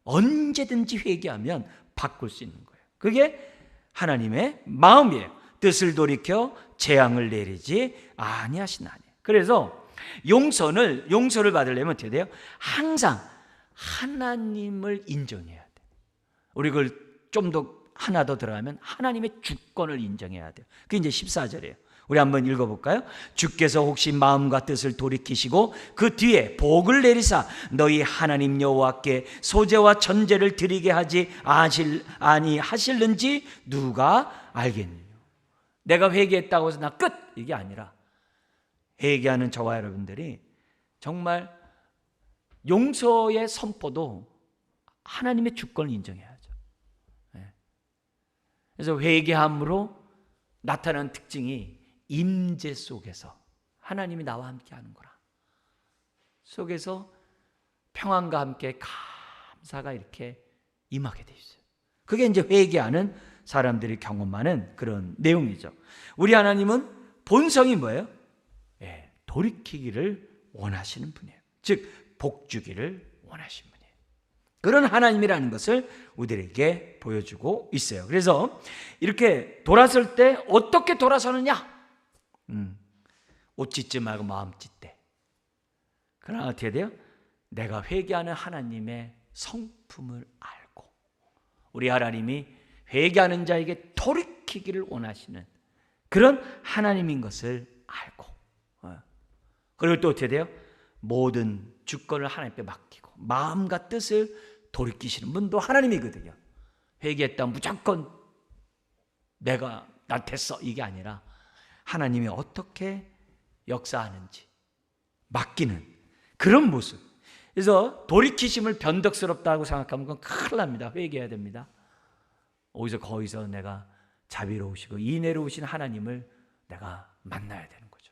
A: 언제든지 회개하면 바꿀 수 있는 거예요. 그게 하나님의 마음이에요. 뜻을 돌이켜 재앙을 내리지 아니하시나니. 그래서 용서를 받으려면 어떻게 돼요? 항상 하나님을 인정해야 돼요. 우리 그걸 좀 더 하나 더 들어가면 하나님의 주권을 인정해야 돼요. 그게 이제 14절이에요. 우리 한번 읽어볼까요? 주께서 혹시 마음과 뜻을 돌이키시고 그 뒤에 복을 내리사 너희 하나님 여호와께 소제와 전제를 드리게 하지 아니하실는지 누가 알겠느냐. 내가 회개했다고 해서 나 끝! 이게 아니라 회개하는 저와 여러분들이 정말 용서의 선포도 하나님의 주권을 인정해야죠. 그래서 회개함으로 나타나는 특징이 임재 속에서 하나님이 나와 함께 하는 거라. 속에서 평안과 함께 감사가 이렇게 임하게 돼 있어요. 그게 이제 회개하는 사람들이 경험하는 그런 내용이죠. 우리 하나님은 본성이 뭐예요? 돌이키기를 원하시는 분이에요. 즉 복주기를 원하시는 분이에요. 그런 하나님이라는 것을 우리에게 보여주고 있어요. 그래서 이렇게 돌아설 때 어떻게 돌아서느냐? 옷 찢지 말고 마음 찢대. 그러나 어떻게 돼요? 내가 회개하는 하나님의 성품을 알고 우리 하나님이 회개하는 자에게 돌이키기를 원하시는 그런 하나님인 것을 알고, 그리고 또 어떻게 돼요? 모든 주권을 하나님께 맡기고 마음과 뜻을 돌이키시는 분도 하나님이거든요. 회개했다 무조건 내가 나 됐어 이게 아니라 하나님이 어떻게 역사하는지 맡기는 그런 모습. 그래서 돌이키심을 변덕스럽다고 생각하면 그건 큰일 납니다. 회개해야 됩니다. 거기서 내가 자비로우시고 인애로우신 하나님을 내가 만나야 되는 거죠.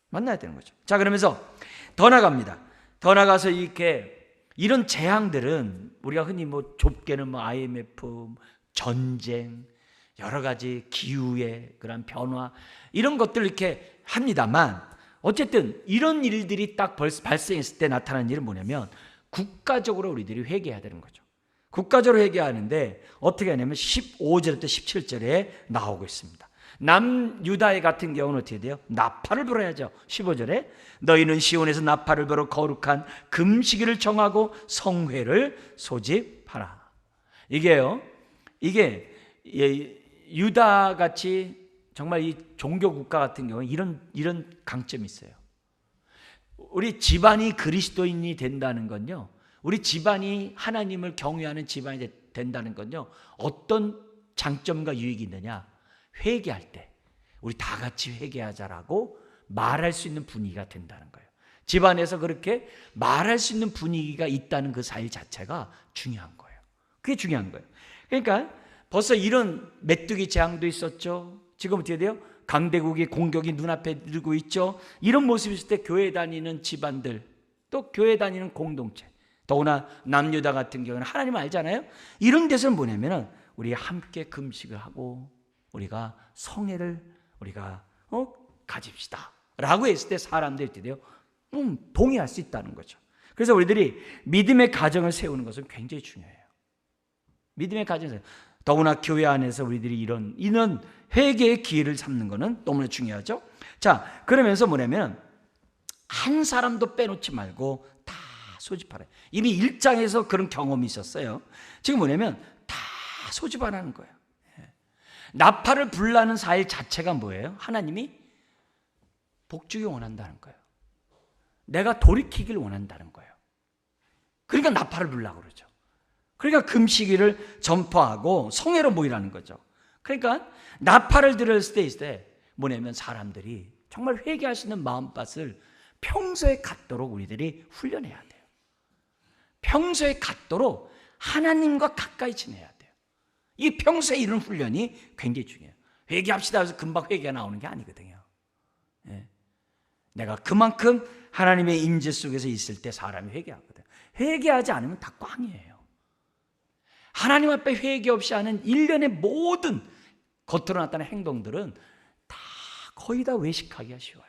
A: 만나야 되는 거죠. 자, 그러면서 더 나갑니다. 더 나가서 이런 재앙들은 우리가 흔히 좁게는 IMF, 전쟁, 여러 가지 기후의 그런 변화 이런 것들 이렇게 합니다만 어쨌든 이런 일들이 딱 발생했을 때 나타나는 일은 뭐냐면 국가적으로 우리들이 회개해야 되는 거죠. 국가적으로 회개하는데 어떻게 하냐면 15절부터 17절에 나오고 있습니다. 남유다의 같은 경우는 어떻게 돼요? 나팔을 불어야죠. 15절에 너희는 시온에서 나팔을 불어 거룩한 금식일을 정하고 성회를 소집하라. 이게 유다같이 정말 이 종교 국가 같은 경우는 이런 강점이 있어요. 우리 집안이 그리스도인이 된다는 건요, 우리 집안이 하나님을 경외하는 집안이 된다는 건요, 어떤 장점과 유익이 있느냐? 회개할 때 우리 다 같이 회개하자라고 말할 수 있는 분위기가 된다는 거예요. 집안에서 그렇게 말할 수 있는 분위기가 있다는 그 사실 자체가 중요한 거예요. 그게 중요한 거예요. 그러니까 벌써 이런 메뚜기 재앙도 있었죠. 지금 어떻게 돼요? 강대국의 공격이 눈앞에 늘고 있죠. 이런 모습이 있을 때 교회 다니는 집안들, 또 교회 다니는 공동체, 더구나 남유다 같은 경우는 하나님 알잖아요. 이런 데서는 뭐냐면은 우리 함께 금식을 하고 우리가 성회를 우리가 가집시다 라고 했을 때 사람들이 어떻게 돼요? 동의할 수 있다는 거죠. 그래서 우리들이 믿음의 가정을 세우는 것은 굉장히 중요해요. 믿음의 가정을 더구나 교회 안에서 우리들이 이런 회개의 기회를 삼는 것은 너무나 중요하죠. 자, 그러면서 뭐냐면 한 사람도 빼놓지 말고 다 소집하라. 이미 1장에서 그런 경험이 있었어요. 지금 뭐냐면 다 소집하라는 거예요. 나팔을 불라는 사일 자체가 뭐예요? 하나님이 복주기 원한다는 거예요. 내가 돌이키길 원한다는 거예요. 그러니까 나팔을 불라고 그러죠. 그러니까 금식일을 전파하고 성회로 모이라는 거죠. 그러니까 나팔을 들었을 때 있을 때 뭐냐면 사람들이 정말 회개할 수 있는 마음밭을 평소에 갖도록 우리들이 훈련해야 돼요. 평소에 갖도록 하나님과 가까이 지내야 돼요. 이 평소에 이런 훈련이 굉장히 중요해요. 회개합시다 해서 금방 회개가 나오는 게 아니거든요. 내가 그만큼 하나님의 임재 속에서 있을 때 사람이 회개하거든요. 회개하지 않으면 다 꽝이에요. 하나님 앞에 회개 없이 하는 일련의 모든 겉으로 나타나는 행동들은 다 거의 다 외식하기가 쉬워요.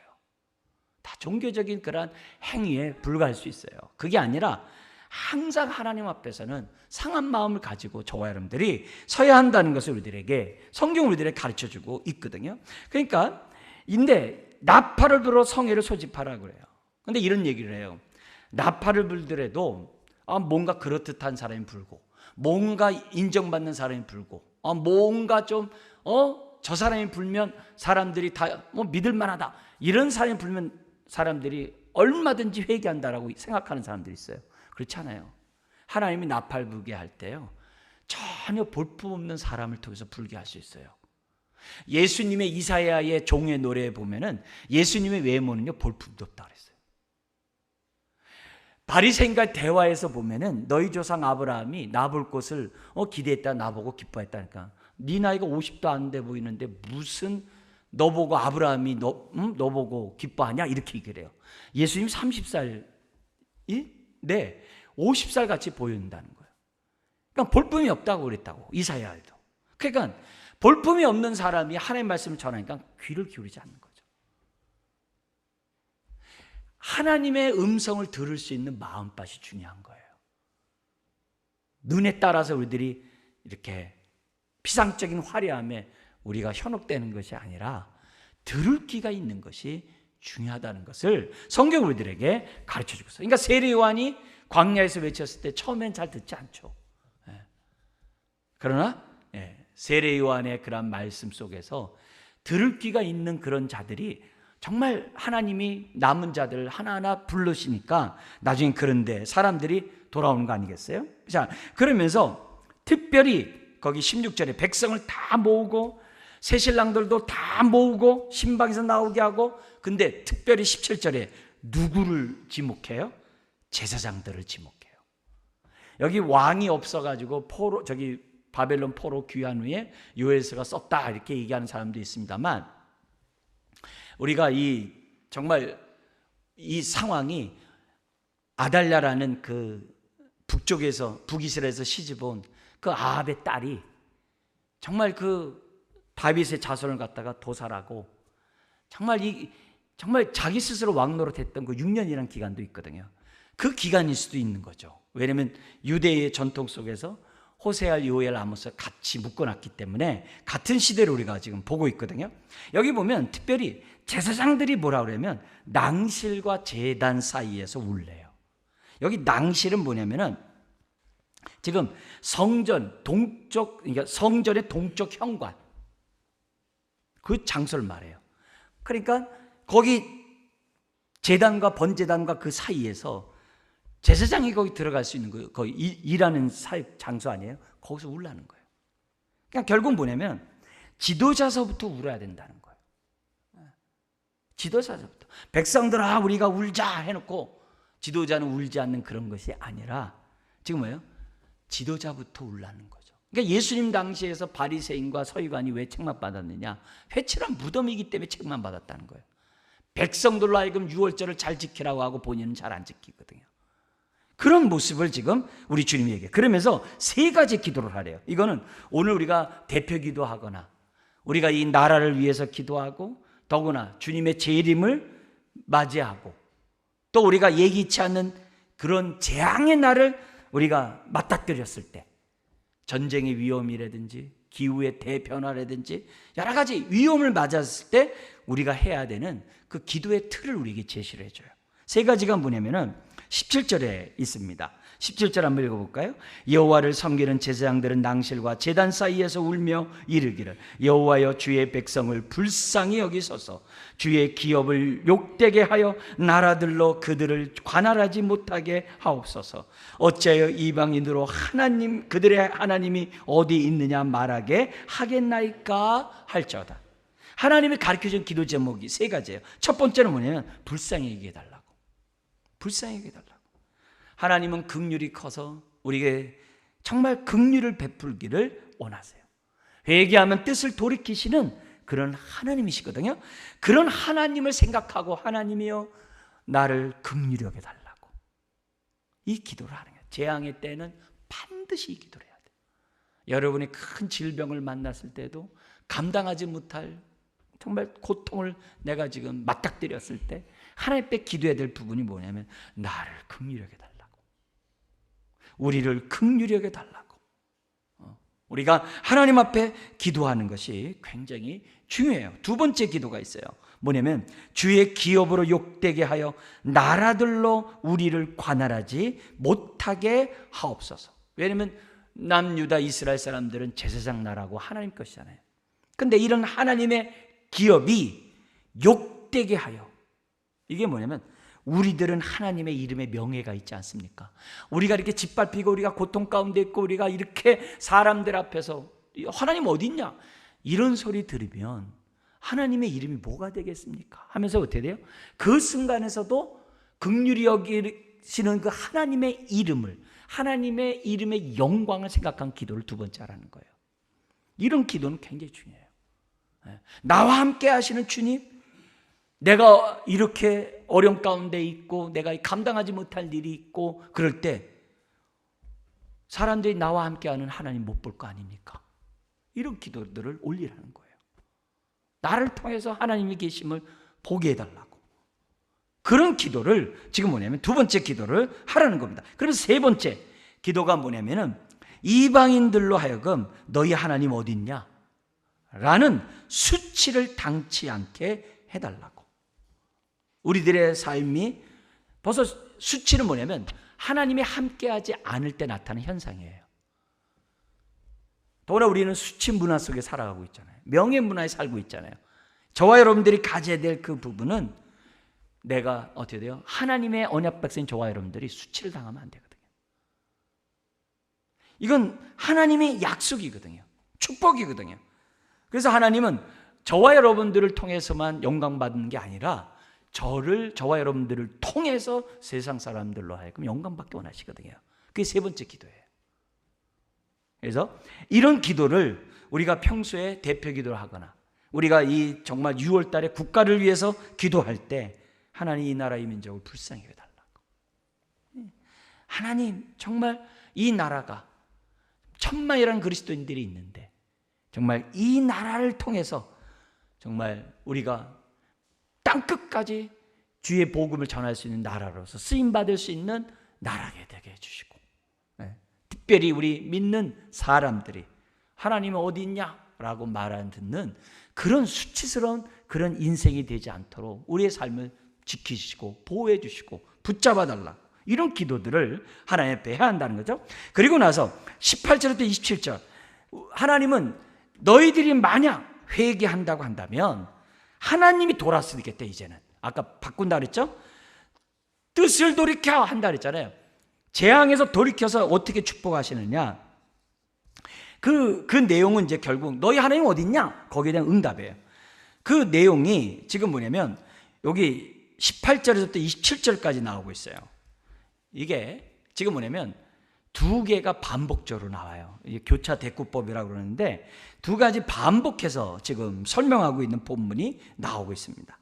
A: 다 종교적인 그런 행위에 불과할 수 있어요. 그게 아니라 항상 하나님 앞에서는 상한 마음을 가지고 저와 여러분들이 서야 한다는 것을 우리들에게 성경 우리들에게 가르쳐주고 있거든요. 그러니까 인데 나팔을 불어 성회를 소집하라고 그래요. 그런데 이런 얘기를 해요. 나팔을 불더라도 뭔가 그렇듯한 사람이 불고 뭔가 인정받는 사람이 불고 뭔가 좀 저 사람이 불면 사람들이 다 믿을 만하다 이런 사람이 불면 사람들이 얼마든지 회개한다라고 생각하는 사람들이 있어요. 그렇지 않아요. 하나님이 나팔 불게 할 때요 전혀 볼품없는 사람을 통해서 불게 할 수 있어요. 예수님의 이사야의 종의 노래에 보면은 예수님의 외모는요 볼품도 없다 그랬어요. 바리새인과 대화에서 보면은 너희 조상 아브라함이 나볼 것을 기대했다, 나보고 기뻐했다니까. 네 나이가 50도 안 돼 보이는데 무슨 너보고 아브라함이 너보고 기뻐하냐 이렇게 얘기를 해요. 예수님 30살이 네 50살 같이 보인다는 거예요. 그러니까 볼품이 없다고 그랬다고 이사야도. 그러니까 볼품이 없는 사람이 하나님의 말씀을 전하니까 귀를 기울이지 않는 거죠. 하나님의 음성을 들을 수 있는 마음밭이 중요한 거예요. 눈에 따라서 우리들이 이렇게 피상적인 화려함에 우리가 현혹되는 것이 아니라 들을 귀가 있는 것이 중요하다는 것을 성경 우리들에게 가르쳐 주고 있어요. 그러니까 세례 요한이 광야에서 외쳤을 때 처음엔 잘 듣지 않죠. 그러나 세례 요한의 그런 말씀 속에서 들을 귀가 있는 그런 자들이 정말 하나님이 남은 자들 하나하나 부르시니까 나중에 그런데 사람들이 돌아오는 거 아니겠어요? 자, 그러면서 특별히 거기 16절에 백성을 다 모으고 새신랑들도 다 모으고 신방에서 나오게 하고, 근데 특별히 17절에 누구를 지목해요? 제사장들을 지목해요. 여기 왕이 없어가지고 바벨론 포로 귀환 후에 요엘서가 썼다 이렇게 얘기하는 사람도 있습니다만, 우리가 정말 이 상황이 아달랴라는 그 북이스라엘에서 시집온 그 아합의 딸이 정말 그 다윗의 자손을 갖다가 도살하고 정말 자기 스스로 왕 노릇했던 그 6년이라는 기간도 있거든요. 그 기간일 수도 있는 거죠. 왜냐하면 유대의 전통 속에서 호세아, 요엘, 아모스 같이 묶어놨기 때문에 같은 시대를 우리가 지금 보고 있거든요. 여기 보면 특별히 제사장들이 뭐라 그러면 낭실과 제단 사이에서 울래요. 여기 낭실은 뭐냐면은 지금 그러니까 성전의 동쪽 현관 그 장소를 말해요. 그러니까 거기 제단과 번제단과 그 사이에서 제사장이 거기 들어갈 수 있는 거예요. 거기 일하는 장소 아니에요? 거기서 울라는 거예요. 그러니까 결국 뭐냐면 지도자서부터 울어야 된다는 거예요. 지도자서부터. 백성들아 우리가 울자 해놓고 지도자는 울지 않는 그런 것이 아니라 지금 뭐예요? 지도자부터 울라는 거죠. 그러니까 예수님 당시에서 바리새인과 서기관이 왜 책만 받았느냐? 회칠한 무덤이기 때문에 책만 받았다는 거예요. 백성들로 하여금 유월절을 잘 지키라고 하고 본인은 잘 안 지키거든요. 그런 모습을 지금 우리 주님이 얘기해요. 그러면서 세 가지 기도를 하래요. 이거는 오늘 우리가 대표 기도하거나 우리가 이 나라를 위해서 기도하고 더구나 주님의 재림을 맞이하고 또 우리가 예기치 않는 그런 재앙의 날을 우리가 맞닥뜨렸을 때 전쟁의 위험이라든지 기후의 대변화라든지 여러 가지 위험을 맞았을 때 우리가 해야 되는 그 기도의 틀을 우리에게 제시를 해줘요. 세 가지가 뭐냐면은 17절에 있습니다. 17절 한번 읽어볼까요? 여호와를 섬기는 제사장들은 낭실과 제단 사이에서 울며 이르기를 여호와여 주의 백성을 불쌍히 여기소서 주의 기업을 욕되게 하여 나라들로 그들을 관할하지 못하게 하옵소서 어찌하여 이방인으로 그들의 하나님이 어디 있느냐 말하게 하겠나이까 할지어다. 하나님이 가르쳐준 기도 제목이 세 가지예요. 첫 번째는 뭐냐면 불쌍히 여기게 해달라고. 불쌍히 여기달라고. 하나님은 긍휼이 커서 우리에게 정말 긍휼을 베풀기를 원하세요. 회개하면 뜻을 돌이키시는 그런 하나님이시거든요. 그런 하나님을 생각하고 하나님이여 나를 긍휼히 여겨달라고 이 기도를 하는 거예요. 재앙의 때는 반드시 이 기도를 해야 돼요. 여러분이 큰 질병을 만났을 때도 감당하지 못할 정말 고통을 내가 지금 맞닥뜨렸을 때 하나님 앞에 기도해야 될 부분이 뭐냐면 나를 긍휼히 여겨달라고, 우리를 긍휼히 여겨달라고. 우리가 하나님 앞에 기도하는 것이 굉장히 중요해요. 두 번째 기도가 있어요. 뭐냐면 주의 기업으로 욕되게 하여 나라들로 우리를 관할하지 못하게 하옵소서. 왜냐하면 남유다 이스라엘 사람들은 제사장 나라고 하나님 것이잖아요. 근데 이런 하나님의 기업이 욕되게 하여, 이게 뭐냐면 우리들은 하나님의 이름에 명예가 있지 않습니까? 우리가 이렇게 짓밟히고 우리가 고통 가운데 있고 우리가 이렇게 사람들 앞에서 하나님 어디 있냐? 이런 소리 들으면 하나님의 이름이 뭐가 되겠습니까? 하면서 어떻게 돼요? 그 순간에서도 긍휼히 여기시는 그 하나님의 이름을, 하나님의 이름의 영광을 생각한 기도를 두 번째 하라는 거예요. 이런 기도는 굉장히 중요해요. 나와 함께 하시는 주님, 내가 이렇게 어려움 가운데 있고 내가 감당하지 못할 일이 있고 그럴 때 사람들이 나와 함께하는 하나님 못 볼 거 아닙니까? 이런 기도들을 올리라는 거예요. 나를 통해서 하나님이 계심을 보게 해달라고. 그런 기도를 지금 뭐냐면 두 번째 기도를 하라는 겁니다. 그러면서 세 번째 기도가 뭐냐면은 이방인들로 하여금 너희 하나님 어디 있냐? 라는 수치를 당치 않게 해달라고. 우리들의 삶이 벌써 수치는 뭐냐면 하나님이 함께하지 않을 때 나타나는 현상이에요. 더구나 우리는 수치 문화 속에 살아가고 있잖아요. 명예 문화에 살고 있잖아요. 저와 여러분들이 가져야 될 그 부분은 내가 어떻게 돼요? 하나님의 언약 백성인 저와 여러분들이 수치를 당하면 안 되거든요. 이건 하나님의 약속이거든요. 축복이거든요. 그래서 하나님은 저와 여러분들을 통해서만 영광 받는 게 아니라 저와 여러분들을 통해서 세상 사람들로 하여금 영광 받기 원하시거든요. 그게 세 번째 기도예요. 그래서 이런 기도를 우리가 평소에 대표 기도를 하거나 우리가 이 정말 6월 달에 국가를 위해서 기도할 때 하나님 이 나라 이 민족을 불쌍히 여겨달라고. 하나님 정말 이 나라가 천만이라는 그리스도인들이 있는데 정말 이 나라를 통해서 정말 우리가 땅끝까지 주의 복음을 전할 수 있는 나라로서 쓰임받을 수 있는 나라가 되게 해주시고 특별히 우리 믿는 사람들이 하나님은 어디 있냐라고 듣는 그런 수치스러운 그런 인생이 되지 않도록 우리의 삶을 지키시고 보호해 주시고 붙잡아 달라. 이런 기도들을 하나님 앞에 해야 한다는 거죠. 그리고 나서 18절부터 27절 하나님은 너희들이 만약 회개한다고 한다면 하나님이 돌아서겠대. 이제는 아까 바꾼다 그랬죠. 뜻을 돌이켜 한다 그랬잖아요. 재앙에서 돌이켜서 어떻게 축복하시느냐. 그 내용은 이제 결국 너희 하나님 어디 있냐? 거기에 대한 응답이에요. 그 내용이 지금 뭐냐면 여기 18절에서부터 27절까지 나오고 있어요. 이게 지금 뭐냐면 두 개가 반복적으로 나와요. 이게 교차 대꾸법이라고 그러는데 두 가지 반복해서 지금 설명하고 있는 본문이 나오고 있습니다.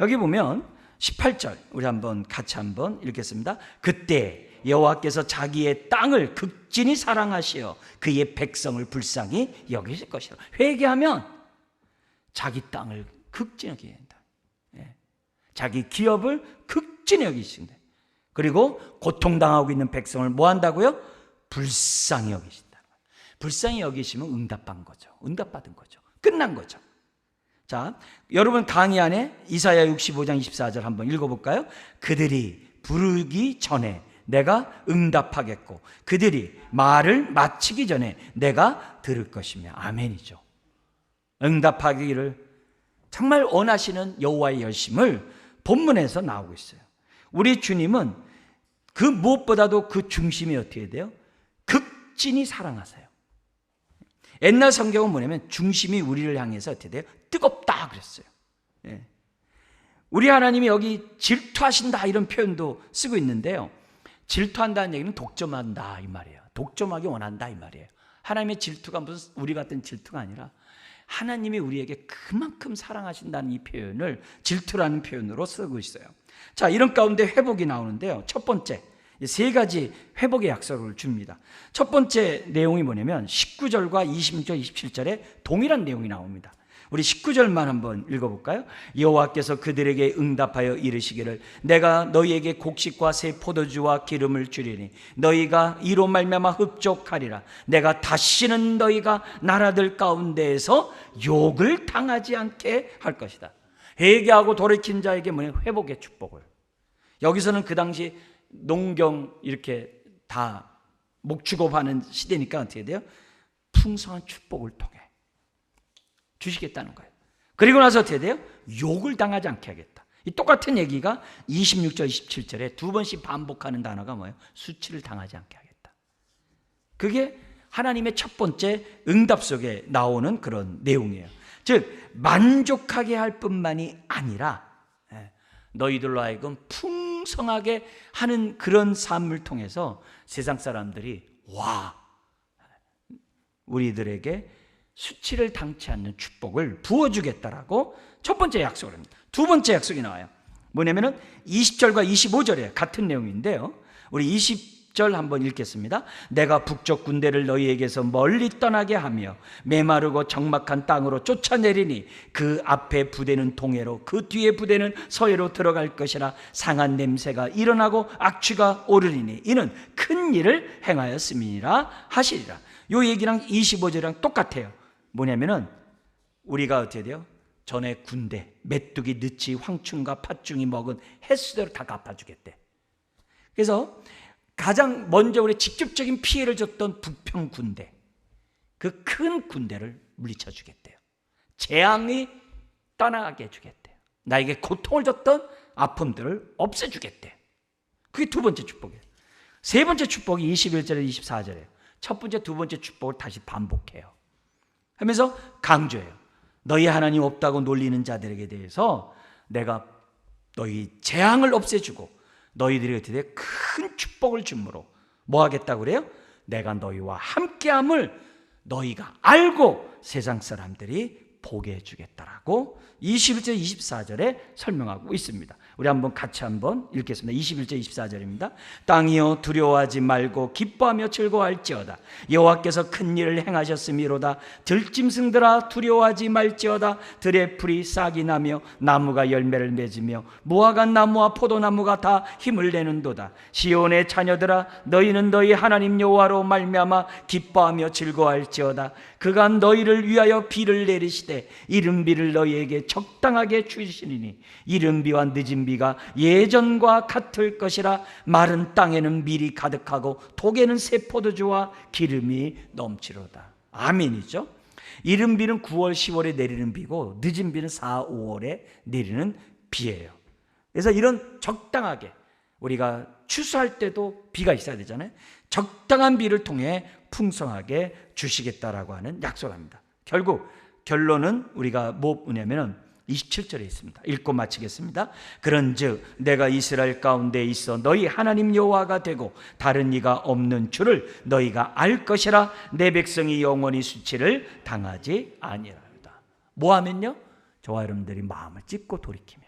A: 여기 보면 18절 우리 같이 한번 읽겠습니다. 그때 여호와께서 자기의 땅을 극진히 사랑하시어 그의 백성을 불쌍히 여기실 것이라. 회개하면 자기 땅을 극진히 여기게 된다. 자기 기업을 극진히 여기신다. 그리고 고통당하고 있는 백성을 뭐 한다고요? 불쌍히 여기신다. 불쌍히 여기시면 응답받은 거죠. 응답받은 거죠. 끝난 거죠. 자, 여러분 강의 안에 이사야 65장 24절 한번 읽어볼까요? 그들이 부르기 전에 내가 응답하겠고 그들이 말을 마치기 전에 내가 들을 것이며. 아멘이죠. 응답하기를 정말 원하시는 여호와의 열심을 본문에서 나오고 있어요. 우리 주님은 그 무엇보다도 그 중심이 어떻게 돼요? 극진히 사랑하세요. 옛날 성경은 뭐냐면 중심이 우리를 향해서 어떻게 돼요? 뜨겁다 그랬어요. 우리 하나님이 여기 질투하신다 이런 표현도 쓰고 있는데요. 질투한다는 얘기는 독점한다 이 말이에요. 독점하기 원한다 이 말이에요. 하나님의 질투가 무슨 우리 같은 질투가 아니라 하나님이 우리에게 그만큼 사랑하신다는 이 표현을 질투라는 표현으로 쓰고 있어요. 자, 이런 가운데 회복이 나오는데요. 첫 번째, 세 가지 회복의 약속을 줍니다. 첫 번째 내용이 뭐냐면 19절과 26절, 27절에 동일한 내용이 나옵니다. 우리 19절만 한번 읽어볼까요? 여호와께서 그들에게 응답하여 이르시기를 내가 너희에게 곡식과 새 포도주와 기름을 주리니 너희가 이로 말미암아 흡족하리라. 내가 다시는 너희가 나라들 가운데에서 욕을 당하지 않게 할 것이다. 회개하고 돌이킨 자에게 뭐냐? 회복의 축복을. 여기서는 그 당시 농경 이렇게 다 목축업하는 시대니까 어떻게 돼요? 풍성한 축복을 통해 주시겠다는 거예요. 그리고 나서 어떻게 돼요? 욕을 당하지 않게 하겠다. 이 똑같은 얘기가 26절 27절에 두 번씩 반복하는 단어가 뭐예요? 수치를 당하지 않게 하겠다. 그게 하나님의 첫 번째 응답 속에 나오는 그런 내용이에요. 즉 만족하게 할 뿐만이 아니라 너희들로 하여금 풍성하게 하는 그런 삶을 통해서 세상 사람들이 와, 우리들에게 수치를 당치 않는 축복을 부어주겠다라고 첫 번째 약속을 합니다. 두 번째 약속이 나와요. 뭐냐면은 20절과 25절에 같은 내용인데요, 우리 20절 한번 읽겠습니다. 내가 북쪽 군대를 너희에게서 멀리 떠나게 하며 메마르고 적막한 땅으로 쫓아내리니 그 앞에 부대는 동해로 그 뒤에 부대는 서해로 들어갈 것이라. 상한 냄새가 일어나고 악취가 오르리니 이는 큰 일을 행하였음이니라 하시리라. 요 얘기랑 25절이랑 똑같아요. 뭐냐면은 우리가 어떻게 돼요? 전에 군대 메뚜기, 느치, 황충과 팥중이 먹은 횟수대로 다 갚아주겠대. 그래서 가장 먼저 우리 직접적인 피해를 줬던 북평 군대, 그 큰 군대를 물리쳐 주겠대요. 재앙이 떠나게 해주겠대요. 나에게 고통을 줬던 아픔들을 없애주겠대요. 그게 두 번째 축복이에요. 세 번째 축복이 21절에 24절이에요. 첫 번째, 두 번째 축복을 다시 반복해요. 하면서 강조해요. 너희 하나님 없다고 놀리는 자들에게 대해서 내가 너희 재앙을 없애주고 너희들에게 큰 축복을 주므로 뭐 하겠다고 그래요? 내가 너희와 함께함을 너희가 알고 세상 사람들이 보게 해주겠다라고 21절 24절에 설명하고 있습니다. 우리 한번 같이 한번 읽겠습니다. 21절 24절입니다. 땅이여 두려워하지 말고 기뻐하며 즐거워할지어다. 여호와께서 큰 일을 행하셨음이로다. 들짐승들아 두려워하지 말지어다. 들의 풀이 싹이 나며 나무가 열매를 맺으며 무화과 나무와 포도나무가 다 힘을 내는도다. 시온의 자녀들아 너희는 너희 하나님 여호와로 말미암아 기뻐하며 즐거워할지어다. 그가 너희를 위하여 비를 내리시되 이른 비를 너희에게 적당하게 주시리니 이른 비와 늦은 비가 예전과 같을 것이라. 마른 땅에는 밀이 가득하고 독에는 새 포도주와 기름이 넘치로다. 아멘이죠. 이른 비는 9월 10월에 내리는 비고 늦은 비는 4, 5월에 내리는 비예요. 그래서 이런 적당하게, 우리가 추수할 때도 비가 있어야 되잖아요. 적당한 비를 통해 풍성하게 주시겠다라고 하는 약속을 합니다. 결국 결론은 우리가 뭐냐면은 27절에 있습니다. 읽고 마치겠습니다. 그런즉 내가 이스라엘 가운데 있어 너희 하나님 여호와가 되고 다른 이가 없는 줄을 너희가 알 것이라. 내 백성이 영원히 수치를 당하지 아니하리로다. 뭐하면요? 저와 여러분들이 마음을 찢고 돌이키며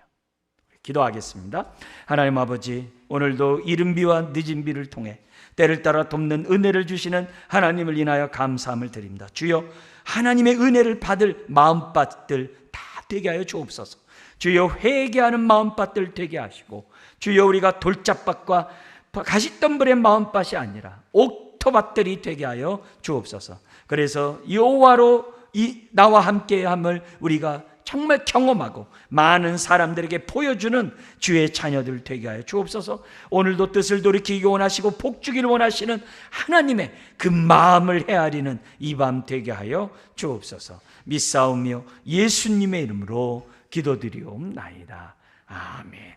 A: 기도하겠습니다. 하나님 아버지, 오늘도 이른 비와 늦은 비를 통해 때를 따라 돕는 은혜를 주시는 하나님을 인하여 감사함을 드립니다. 주여, 하나님의 은혜를 받을 마음밭들 다 되게 하여 주옵소서. 주여, 회개하는 마음밭들 되게 하시고, 주여, 우리가 돌짝밭과 가시덤불의 마음밭이 아니라 옥토밭들이 되게 하여 주옵소서. 그래서 여호와로 나와 함께함을 우리가 정말 경험하고 많은 사람들에게 보여주는 주의 자녀들 되게 하여 주옵소서. 오늘도 뜻을 돌이키기 원하시고 복주기를 원하시는 하나님의 그 마음을 헤아리는 이 밤 되게 하여 주옵소서. 믿사오며 예수님의 이름으로 기도드리옵나이다. 아멘.